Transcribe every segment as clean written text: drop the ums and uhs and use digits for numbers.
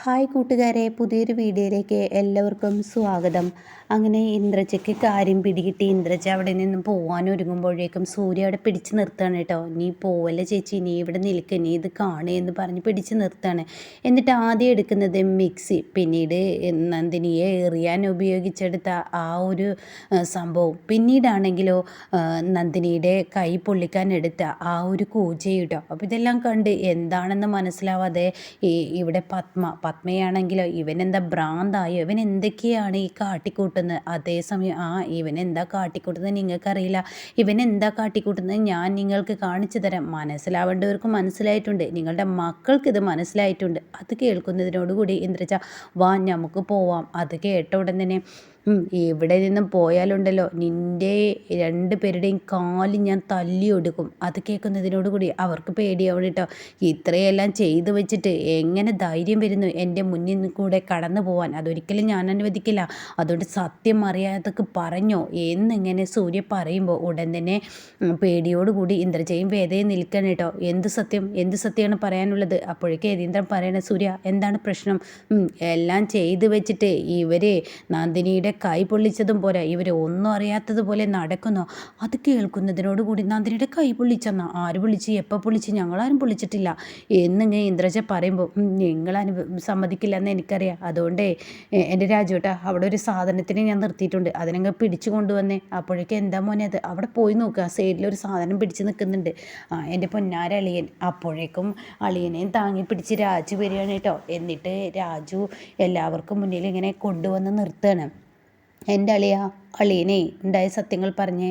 Hi കൂട്ടുകാരെ, പുതിയൊരു വീഡിയോയിലേക്ക് എല്ലാവർക്കും സ്വാഗതം. അങ്ങനെ ഇന്ദ്രജയ്ക്ക് കാര്യം പിടികിട്ടി. ഇന്ദ്രജ അവിടെ നിന്ന് പോകാൻ ഒരുങ്ങുമ്പോഴേക്കും സൂര്യ അവിടെ പിടിച്ച് നിർത്തുകയാണ് കേട്ടോ. നീ പോവല്ലേ ചേച്ചി, നീ ഇവിടെ നിൽക്കുക, നീ ഇത് കാണുക എന്ന് പറഞ്ഞ് പിടിച്ച് നിർത്തുകയാണ്. എന്നിട്ട് ആദ്യം എടുക്കുന്നത് മിക്സി, പിന്നീട് നന്ദിനിയെ എറിയാൻ ഉപയോഗിച്ചെടുത്ത ആ ഒരു സംഭവം, പിന്നീടാണെങ്കിലോ നന്ദിനിയുടെ കൈ പൊള്ളിക്കാൻ എടുത്ത ആ ഒരു കൂജയും കേട്ടോ. അപ്പോൾ ഇതെല്ലാം കണ്ട് എന്താണെന്ന് മനസ്സിലാവാതെ ഇവിടെ പത്മയാണെങ്കിലോ ഇവനെന്താ ഭ്രാന്തായോ, ഇവൻ എന്തൊക്കെയാണ് ഈ കാട്ടിക്കൂട്ടുന്നത്, അതേസമയം ഇവൻ എന്താ കാട്ടിക്കൂട്ടുന്നത് നിങ്ങൾക്കറിയില്ല, ഇവൻ എന്താ കാട്ടിക്കൂട്ടുന്നത് ഞാൻ നിങ്ങൾക്ക് കാണിച്ചു തരാം, മനസ്സിലാവേണ്ടവർക്ക് മനസ്സിലായിട്ടുണ്ട്, നിങ്ങളുടെ മക്കൾക്ക് ഇത് മനസ്സിലായിട്ടുണ്ട്. അത് കേൾക്കുന്നതിനോടുകൂടി ഇന്ദ്രജ വാ നമുക്ക് പോവാം. അത് കേട്ട ഉടൻ തന്നെ ഇവിടെ നിന്നും പോയാലുണ്ടല്ലോ നിൻ്റെ രണ്ട് പേരുടെയും കാല് ഞാൻ തല്ലി ഒടുക്കും. അത് കേൾക്കുന്നതിനോടുകൂടി അവർക്ക് പേടിയാവണം കേട്ടോ. ഇത്രയെല്ലാം ചെയ്തു വെച്ചിട്ട് എങ്ങനെ ധൈര്യം വരുന്നു എൻ്റെ മുന്നിൽ കൂടെ കടന്നു പോവാൻ, അതൊരിക്കലും ഞാൻ അനുവദിക്കില്ല, അതുകൊണ്ട് സത്യം അറിയാതൊക്കെ പറഞ്ഞോ എന്നിങ്ങനെ സൂര്യ പറയുമ്പോൾ ഉടൻ തന്നെ പേടിയോടുകൂടി ഇന്ദ്രജയും വേദയും നിൽക്കണം കേട്ടോ. എന്ത് സത്യമാണ് പറയാനുള്ളത്? അപ്പോഴേക്കും യതീന്ദ്രൻ പറയണ സൂര്യ എന്താണ് പ്രശ്നം, എല്ലാം ചെയ്തു വെച്ചിട്ട് ഇവര് നന്ദിനിയുടെ കൈ പൊള്ളിച്ചതും പോരാ, ഇവർ ഒന്നും അറിയാത്തതുപോലെ നടക്കുന്നു. അത് കേൾക്കുന്നതിനോടുകൂടി നന്ദിനിയുടെ കൈ പൊള്ളിച്ചെന്നാ, ആര് പൊള്ളിച്ച്, എപ്പോൾ പൊള്ളിച്ച്, ഞങ്ങളാരും പൊള്ളിച്ചിട്ടില്ല എന്നിങ്ങനെ ഇന്ദ്രജ പറയുമ്പോൾ നിങ്ങൾ സമ്മതിക്കില്ല എന്ന് എനിക്കറിയാം, അതുകൊണ്ടേ എൻ്റെ രാജുവേട്ടാ അവിടെ ഒരു സാധനത്തിന് ഞാൻ നിർത്തിയിട്ടുണ്ട്, അതിനങ്ങ് പിടിച്ചു കൊണ്ടുവന്നേ. അപ്പോഴേക്കും എന്താ മോനെ അത്, അവിടെ പോയി നോക്കുക, സൈഡിലൊരു സാധനം പിടിച്ച് നിൽക്കുന്നുണ്ട്, എൻ്റെ പൊന്നാര അളിയൻ. അപ്പോഴേക്കും അളിയനെയും താങ്ങി പിടിച്ച് രാജു വരികയാണ് കേട്ടോ. എന്നിട്ട് രാജു എല്ലാവർക്കും മുന്നിൽ ഇങ്ങനെ കൊണ്ടുവന്ന് നിർത്തുകയാണ്. എൻ്റെ അളിയനെ ഉണ്ടായ സത്യങ്ങൾ പറഞ്ഞേ.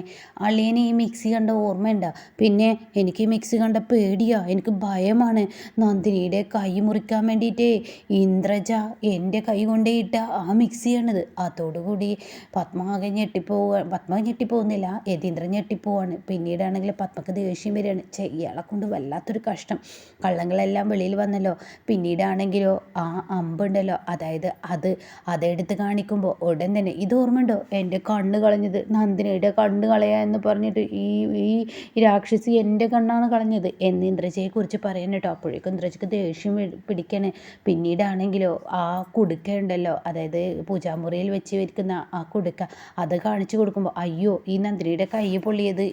അളിയനെ ഈ മിക്സി കണ്ട ഓർമ്മയുണ്ട? പിന്നെ എനിക്ക് ഈ മിക്സി കണ്ട പേടിയാ, എനിക്ക് ഭയമാണ്. നന്ദിനിയുടെ കൈ മുറിക്കാൻ വേണ്ടിയിട്ടേ ഇന്ദ്രജ എൻ്റെ കൈ കൊണ്ടേ ഇട്ട ആ മിക്സിയാണിത്. അതോടുകൂടി പത്മ ഞെട്ടിപ്പോകുന്നില്ല, യതീന്ദ്രൻ ഞെട്ടിപ്പോവാണ്. പിന്നീടാണെങ്കിൽ പത്മക്ക് ദേഷ്യം വരികയാണ്. ഇയാളെ കൊണ്ട് വല്ലാത്തൊരു കഷ്ടം, കള്ളങ്ങളെല്ലാം വെളിയിൽ വന്നല്ലോ. പിന്നീടാണെങ്കിലോ ആ അമ്പുണ്ടല്ലോ, അതായത് അതെടുത്ത് കാണിക്കുമ്പോൾ ഉടൻ തന്നെ ഇത് ഓർമ്മയുണ്ടോ, എൻ്റെ കണ്ണ് കളഞ്ഞത്, നന്ദിനിയുടെ കണ്ണ് കളയുക എന്ന് പറഞ്ഞിട്ട് ഈ രാക്ഷസി എൻ്റെ കണ്ണാണ് കളഞ്ഞത് എന്ന് ഇന്ദ്രജയെക്കുറിച്ച് പറയുന്നത് കേട്ടോ. അപ്പോഴേക്കും ഇന്ദ്രജയ്ക്ക് ദേഷ്യം പിടിക്കണേ. പിന്നീടാണെങ്കിലോ ആ കുടുക്ക ഉണ്ടല്ലോ, അതായത് പൂജാമുറിയിൽ വെച്ച് വെക്കുന്ന ആ കുടുക്ക, അത് കാണിച്ചു കൊടുക്കുമ്പോൾ അയ്യോ ഈ നന്ദിനിയുടെ കൈ പൊള്ളിയത്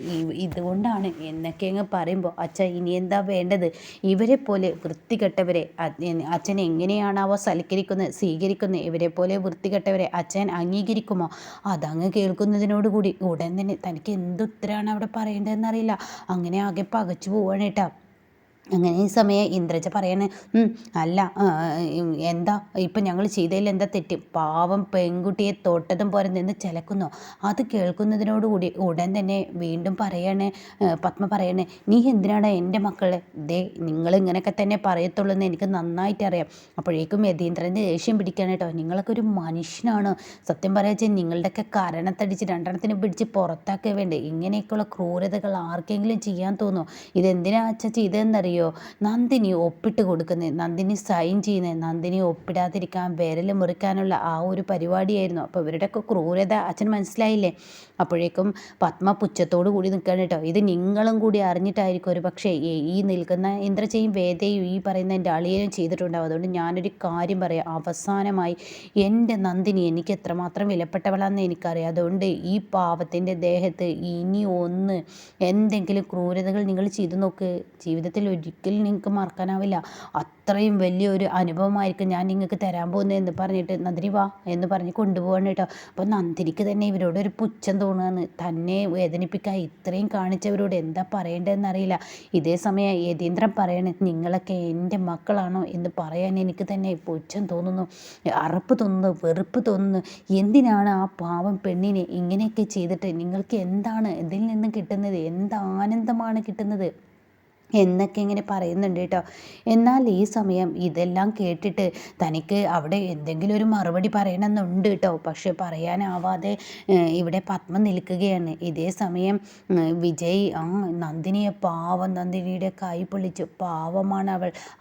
ഇതുകൊണ്ടാണ് എന്നൊക്കെ അങ്ങ് പറയുമ്പോൾ അച്ഛ ഇനി എന്താ വേണ്ടത്, ഇവരെ പോലെ വൃത്തികെട്ടവരെ അച്ഛൻ എങ്ങനെയാണാവോ സ്വീകരിക്കുന്നത്, ഇവരെ പോലെ വൃത്തികെട്ടവരെ അച്ഛൻ അംഗീകരിക്കുമോ? അതങ്ങ് കേൾക്കുന്നതിനോടുകൂടി ഉടൻ തന്നെ തനിക്ക് എന്തുത്തരാണ് അവിടെ പറയേണ്ടതെന്നറിയില്ല, അങ്ങനെ ആകെ പകച്ചു പോവാണ് കേട്ടോ. അങ്ങനെ ഈ സമയം ഇന്ദ്രജ പറയണേ, അല്ല എന്താ ഇപ്പം ഞങ്ങൾ ചെയ്തതിൽ എന്താ തെറ്റ്, പാവം പെൺകുട്ടിയെ തൊട്ടതും പോരെ നിന്ന് ചിലക്കുന്നോ? അത് കേൾക്കുന്നതിനോടുകൂടി ഉടൻ തന്നെ വീണ്ടും പറയണേ, പത്മ പറയണേ, നീ എന്തിനാണ് എൻ്റെ മക്കളെ നിങ്ങൾ ഇങ്ങനെയൊക്കെ തന്നെ പറയത്തുള്ളൂ എന്ന് എനിക്ക് നന്നായിട്ട് അറിയാം. അപ്പോഴേക്കും യതീന്ദ്രൻ്റെ ദേഷ്യം പിടിക്കാൻ കേട്ടോ. നിങ്ങളൊക്കെ ഒരു മനുഷ്യനാണ്, സത്യം പറയാച്ചാൽ നിങ്ങളുടെയൊക്കെ കരണത്തടിച്ച് രണ്ടെണ്ണത്തിന് പിടിച്ച് പുറത്താക്കുക വേണ്ടേ, ഇങ്ങനെയൊക്കെയുള്ള ക്രൂരതകൾ ആർക്കെങ്കിലും ചെയ്യാൻ തോന്നുമോ? ഇതെന്തിനാ അച്ഛ ചെയ്തതെന്നറിയോ? നന്ദിനി ഒപ്പിട്ട് കൊടുക്കുന്നത്, നന്ദിനി സൈൻ ചെയ്യുന്നത്, നന്ദിനി ഒപ്പിടാതിരിക്കാൻ വിരൽ മുറിക്കാനുള്ള ആ ഒരു പരിപാടിയായിരുന്നു. അപ്പോൾ ഇവരുടെയൊക്കെ ക്രൂരത അച്ഛൻ മനസ്സിലായില്ലേ? അപ്പോഴേക്കും പത്മ പുച്ഛത്തോടു കൂടി നിൽക്കുകയാണ് കേട്ടോ. ഇത് നിങ്ങളും കൂടി അറിഞ്ഞിട്ടായിരിക്കും ഒരു പക്ഷേ ഈ നിൽക്കുന്ന ഇന്ദ്രജയും വേദയും ഈ പറയുന്ന എൻ്റെ അളിയനും ചെയ്തിട്ടുണ്ടാവും. അതുകൊണ്ട് ഞാനൊരു കാര്യം പറയാം, അവസാനമായി എൻ്റെ നന്ദിനി എനിക്ക് എത്രമാത്രം വിലപ്പെട്ടവളാണെന്ന് എനിക്കറിയാം. അതുകൊണ്ട് ഈ പാവത്തിൻ്റെ ദേഹത്ത് ഇനി എന്തെങ്കിലും ക്രൂരതകൾ നിങ്ങൾ ചെയ്തു നോക്ക്, ജീവിതത്തിൽ ഒരിക്കലും നിങ്ങൾക്ക് മറക്കാനാവില്ല, അത്രയും വലിയൊരു അനുഭവമായിരിക്കും ഞാൻ നിങ്ങൾക്ക് തരാൻ പോകുന്നതെന്ന് പറഞ്ഞിട്ട് നന്ദിനി വാ എന്ന് പറഞ്ഞ് കൊണ്ടുപോകാൻ കേട്ടോ. അപ്പോൾ നന്ദിനിക്ക് തന്നെ ഇവരോട് ഒരു പുച്ഛം തോന്നുകയാണ്, തന്നെ വേദനിപ്പിക്കാൻ ഇത്രയും കാണിച്ചവരോട് എന്താ പറയേണ്ടതെന്നറിയില്ല. ഇതേ സമയം യതീന്ദ്രൻ പറയണേ, നിങ്ങളൊക്കെ എൻ്റെ മക്കളാണോ എന്ന് പറയാൻ എനിക്ക് തന്നെ പുച്ഛം തോന്നുന്നു, അറപ്പ് തോന്നുന്നു, വെറുപ്പ് തോന്നുന്നു. എന്തിനാണ് ആ പാവം പെണ്ണിനെ ഇങ്ങനെയൊക്കെ ചെയ്തിട്ട് നിങ്ങൾക്ക് എന്താണ് ഇതിൽ നിന്ന് കിട്ടുന്നത്, എന്ത് ആനന്ദമാണ് കിട്ടുന്നത് എന്നൊക്കെ ഇങ്ങനെ പറയുന്നുണ്ട് കേട്ടോ. എന്നാൽ ഈ സമയം ഇതെല്ലാം കേട്ടിട്ട് തനിക്ക് അവിടെ എന്തെങ്കിലും ഒരു മറുപടി പറയണമെന്നുണ്ട് കേട്ടോ. പക്ഷെ പറയാനാവാതെ ഇവിടെ പത്മ നിൽക്കുകയാണ്. ഇതേ സമയം വിജയ് നന്ദിനിയെ പാവം, നന്ദിനിയുടെ കൈ പൊള്ളിച്ചു, പാവമാണ്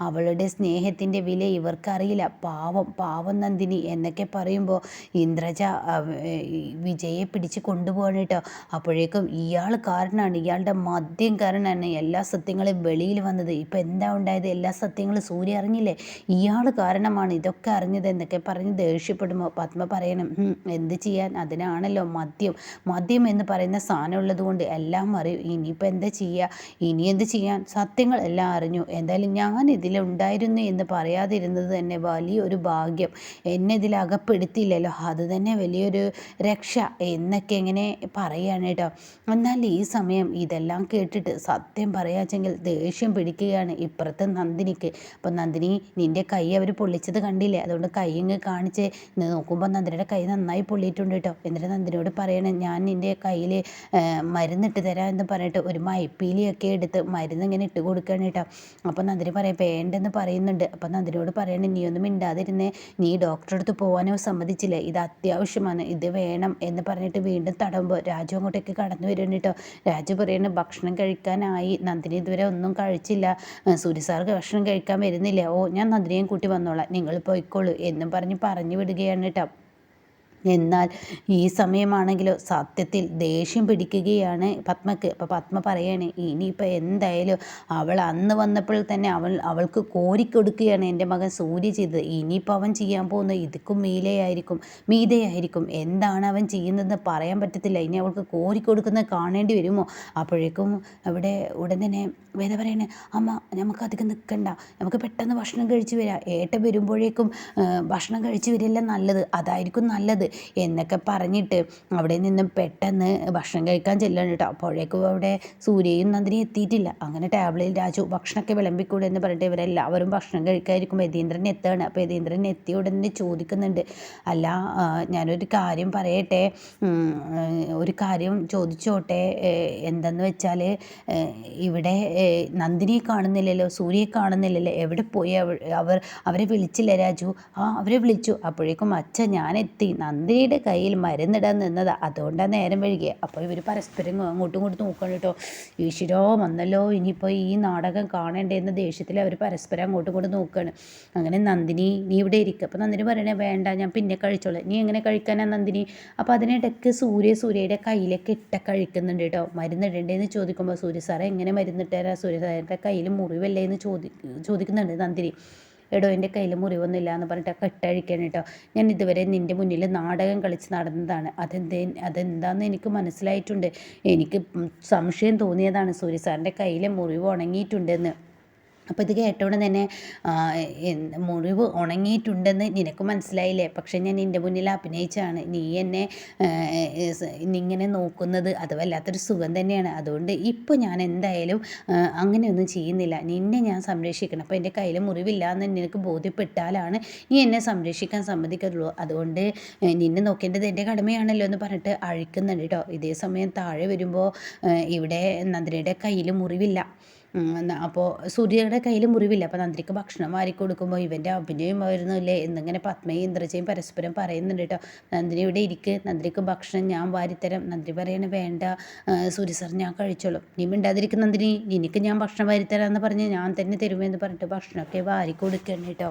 അവളുടെ സ്നേഹത്തിൻ്റെ വില ഇവർക്കറിയില്ല, പാവം നന്ദിനി എന്നൊക്കെ പറയുമ്പോൾ ഇന്ദ്രജ വിജയെ പിടിച്ച് കൊണ്ടുപോകണം കേട്ടോ. അപ്പോഴേക്കും ഇയാൾ കാരണമാണ്, ഇയാളുടെ മദ്യം കാരണമാണ് എല്ലാ സത്യങ്ങളും വെളിയിൽ വന്നത്. ഇപ്പം എന്താ ഉണ്ടായത്? എല്ലാ സത്യങ്ങളും സൂര്യ അറിഞ്ഞില്ലേ? ഇയാൾ കാരണമാണ് ഇതൊക്കെ അറിഞ്ഞത് എന്നൊക്കെ പറഞ്ഞ് ദേഷ്യപ്പെടുമ്പോൾ പത്മ പറയണം, എന്ത് ചെയ്യാൻ, അതിനാണല്ലോ മദ്യം മദ്യം എന്ന് പറയുന്ന സാധനം ഉള്ളത് കൊണ്ട് എല്ലാം അറിയും. ഇനിയിപ്പോൾ എന്താ ചെയ്യുക? ഇനി എന്ത് ചെയ്യാൻ? സത്യങ്ങൾ എല്ലാം അറിഞ്ഞു. എന്തായാലും ഞാൻ ഇതിലുണ്ടായിരുന്നു എന്ന് പറയാതിരുന്നത് തന്നെ വലിയൊരു ഭാഗ്യം. എന്നെ ഇതിൽ അകപ്പെടുത്തിയില്ലല്ലോ, അത് തന്നെ വലിയൊരു രക്ഷ എന്നൊക്കെ ഇങ്ങനെ പറയുകയാണ് കേട്ടോ. എന്നാൽ ഈ സമയം ഇതെല്ലാം കേട്ടിട്ട് സത്യം പറയാച്ചെങ്കിൽ ദേഷ്യം പിടിക്കുകയാണ് ഇപ്പുറത്തെ നന്ദിനിക്ക്. അപ്പം നന്ദിനി, നിൻ്റെ കൈ അവർ പൊള്ളിച്ചത് കണ്ടില്ലേ? അതുകൊണ്ട് കൈ ഇങ്ങ് കാണിച്ച് നോക്കുമ്പോൾ നന്ദിനിയുടെ കൈ നന്നായി പൊള്ളിയിട്ടുണ്ട് കേട്ടോ. എന്നിട്ട് നന്ദിനിയോട് പറയണം, ഞാൻ നിൻ്റെ കയ്യിൽ മരുന്നിട്ട് തരാം എന്ന് പറഞ്ഞിട്ട് ഒരു മൈപ്പീലിയൊക്കെ എടുത്ത് മരുന്ന് ഇങ്ങനെ ഇട്ട് കൊടുക്കുകയാണ് കേട്ടോ. അപ്പം നന്ദിനി പറയാം വേണ്ടെന്ന് പറയുന്നുണ്ട്. അപ്പം നന്ദിനിയോട് പറയണം, നീ ഒന്നും മിണ്ടാതിരുന്നേ, നീ ഡോക്ടറെ അടുത്ത് പോകാനോ സമ്മതിച്ചില്ല, ഇത് അത്യാവശ്യമാണ്, ഇത് വേണം എന്ന് പറഞ്ഞിട്ട് വീണ്ടും തടവുമ്പോൾ രാജു അങ്ങോട്ടേക്ക് കടന്നു വരുന്നു കേട്ടോ. രാജു പറയുന്നത് ഭക്ഷണം കഴിക്കാനായി, നന്ദിനി ഇതുവരെ ഒന്നും കഴിച്ചില്ല, സൂര്യ സാർ ഭക്ഷണം കഴിക്കാൻ വരുന്നില്ല, ഓ ഞാൻ നന്ദിനിയും കൂട്ടി വന്നോളാം, നിങ്ങൾ പോയിക്കോളൂ എന്നും പറഞ്ഞു വിടുകയാണ് കേട്ടോ. എന്നാൽ ഈ സമയമാണെങ്കിലോ സത്യത്തിൽ ദേഷ്യം പിടിക്കുകയാണ് പത്മക്ക്. അപ്പോൾ പത്മ പറയാണ്, ഇനിയിപ്പോൾ എന്തായാലും അവൾ അന്ന് വന്നപ്പോൾ തന്നെ അവൾക്ക് കോരിക്കൊടുക്കുകയാണ് എൻ്റെ മകൻ സൂര്യ ചെയ്തത്. ഇനിയിപ്പോൾ അവൻ ചെയ്യാൻ പോകുന്നത് ഇതിക്കും മീതയായിരിക്കും. എന്താണ് അവൻ ചെയ്യുന്നതെന്ന് പറയാൻ പറ്റത്തില്ല. ഇനി അവൾക്ക് കോരിക്കൊടുക്കുന്നത് കാണേണ്ടി വരുമോ? അപ്പോഴേക്കും അവിടെ ഉടൻ തന്നെ വേദ പറയണേ, അമ്മ നമുക്ക് അധികം നിൽക്കണ്ട, നമുക്ക് പെട്ടെന്ന് ഭക്ഷണം കഴിച്ച് വരാം, ഏട്ടൻ വരുമ്പോഴേക്കും ഭക്ഷണം കഴിച്ച് വരില്ല നല്ലത്, അതായിരിക്കും നല്ലത് എന്നൊക്കെ പറഞ്ഞിട്ട് അവിടെ നിന്ന് പെട്ടെന്ന് ഭക്ഷണം കഴിക്കാൻ ചെല്ലാണ് കേട്ടോ. അപ്പോഴേക്കും അവിടെ സൂര്യയും നന്ദിനി എത്തിയിട്ടില്ല. അങ്ങനെ ടേബിളിൽ രാജു ഭക്ഷണമൊക്കെ വിളമ്പിക്കൂടെ എന്ന് പറഞ്ഞിട്ട് ഇവരെല്ലാവരും ഭക്ഷണം കഴിക്കാതിരിക്കും. യതീന്ദ്രൻ എത്തുകയാണ്. അപ്പോൾ യതീന്ദ്രൻ എത്തിയ ഉടനെ ചോദിക്കുന്നുണ്ട്, അല്ല ഞാനൊരു കാര്യം പറയട്ടെ, ഒരു കാര്യം ചോദിച്ചോട്ടെ, എന്തെന്ന് വെച്ചാൽ ഇവിടെ നന്ദിനിയെ കാണുന്നില്ലല്ലോ, സൂര്യയെ കാണുന്നില്ലല്ലോ, എവിടെ പോയി? അവരെ വിളിച്ചില്ല രാജു? അവരെ വിളിച്ചു. അപ്പോഴേക്കും അച്ഛൻ ഞാനെത്തി, നന്ദിനിയുടെ കയ്യിൽ മരുന്നിടാൻ നിന്നതാ, അതുകൊണ്ടാണ് നേരം വൈകിയത്. അപ്പോൾ ഇവർ പരസ്പരം അങ്ങോട്ടും ഇങ്ങോട്ടും നോക്കണം കേട്ടോ. ഈശ്വരോ വന്നല്ലോ, ഇനിയിപ്പോൾ ഈ നാടകം കാണേണ്ടേ എന്ന ദേഷ്യത്തിൽ അവർ പരസ്പരം അങ്ങോട്ടും ഇങ്ങോട്ടും നോക്കുകയാണ്. അങ്ങനെ നന്ദിനി, നീ ഇവിടെ ഇരിക്കുക. അപ്പോൾ നന്ദിനി പറയണേ, വേണ്ട ഞാൻ പിന്നെ കഴിച്ചോളാം. നീ എങ്ങനെ കഴിക്കാനാ നന്ദിനി? അപ്പോൾ അതിനിടയ്ക്ക് സൂര്യയുടെ കയ്യിലേക്ക് കഴിക്കുന്നുണ്ട് കേട്ടോ. മരുന്നിടേണ്ടതെന്ന് ചോദിക്കുമ്പോൾ സൂര്യ സാറേ എങ്ങനെ മരുന്നിട്ടാരാ? സൂര്യ സാറിൻ്റെ കയ്യിൽ മുറിവല്ലേ എന്ന് ചോദിക്കുന്നുണ്ട് നന്ദിനി. എടോ എൻ്റെ കയ്യിൽ മുറിവൊന്നുമില്ല എന്ന് പറഞ്ഞിട്ട് കെട്ടഴിക്കാൻ കേട്ടോ. ഞാൻ ഇതുവരെ നിൻ്റെ മുന്നിൽ നാടകം കളിച്ച് നടന്നതാണ്, അതെന്താണെന്ന് എനിക്ക് മനസ്സിലായിട്ടുണ്ട്. എനിക്ക് സംശയം തോന്നിയതാണ് സൂര്യ സാറിൻ്റെ കയ്യിലെ മുറിവ് ഉണങ്ങിയിട്ടുണ്ടെന്ന്. അപ്പോൾ ഇത് കേട്ടോണ്ട് തന്നെ മുറിവ് ഉണങ്ങിയിട്ടുണ്ടെന്ന് നിനക്ക് മനസ്സിലായില്ലേ? പക്ഷേ ഞാൻ നിൻ്റെ മുന്നിൽ അഭിനയിച്ചാണ്. നീ എന്നെ ഇങ്ങനെ നോക്കുന്നത് അത് വല്ലാത്തൊരു സുഖം തന്നെയാണ്. അതുകൊണ്ട് ഇപ്പോൾ ഞാൻ എന്തായാലും അങ്ങനെയൊന്നും ചെയ്യുന്നില്ല. നിന്നെ ഞാൻ സംരക്ഷിക്കണം. അപ്പോൾ എൻ്റെ കയ്യിൽ മുറിവില്ല എന്ന് നിനക്ക് ബോധ്യപ്പെട്ടാലാണ് നീ എന്നെ സംരക്ഷിക്കാൻ സമ്മതിക്കത്തുള്ളൂ. അതുകൊണ്ട് നിന്നെ നോക്കേണ്ടത് എൻ്റെ കടമയാണല്ലോ എന്ന് പറഞ്ഞിട്ട് അഴിക്കുന്നുണ്ട് കേട്ടോ. ഇതേ സമയം താഴെ വരുമ്പോൾ ഇവിടെ നന്ദിനിയുടെ കയ്യിൽ മുറിവില്ല. അപ്പോൾ സൂര്യയുടെ കയ്യിൽ മുറിവില്ല. അപ്പോൾ നന്ദിനിക്ക് ഭക്ഷണം വാരി കൊടുക്കുമ്പോൾ ഇവൻ്റെ അഭിനയം വരുന്നില്ലേ എന്നിങ്ങനെ പത്മയും ഇന്ദ്രജയും പരസ്പരം പറയുന്നുണ്ട് കേട്ടോ. നന്ദിനി ഇവിടെ ഇരിക്ക്, നന്ദിനിക്ക് ഭക്ഷണം ഞാൻ വാരിത്തരാം. നന്ദിനി പറയണ വേണ്ട സൂര്യ സാർ ഞാൻ കഴിച്ചോളും. നീ മിണ്ടാതിരിക്കും നന്ദിനി, നിനക്ക് ഞാൻ ഭക്ഷണം വാരിത്തരാമെന്ന് പറഞ്ഞ് ഞാൻ തന്നെ തരുമെന്ന് പറഞ്ഞിട്ട് ഭക്ഷണമൊക്കെ വാരി കൊടുക്കണം കേട്ടോ.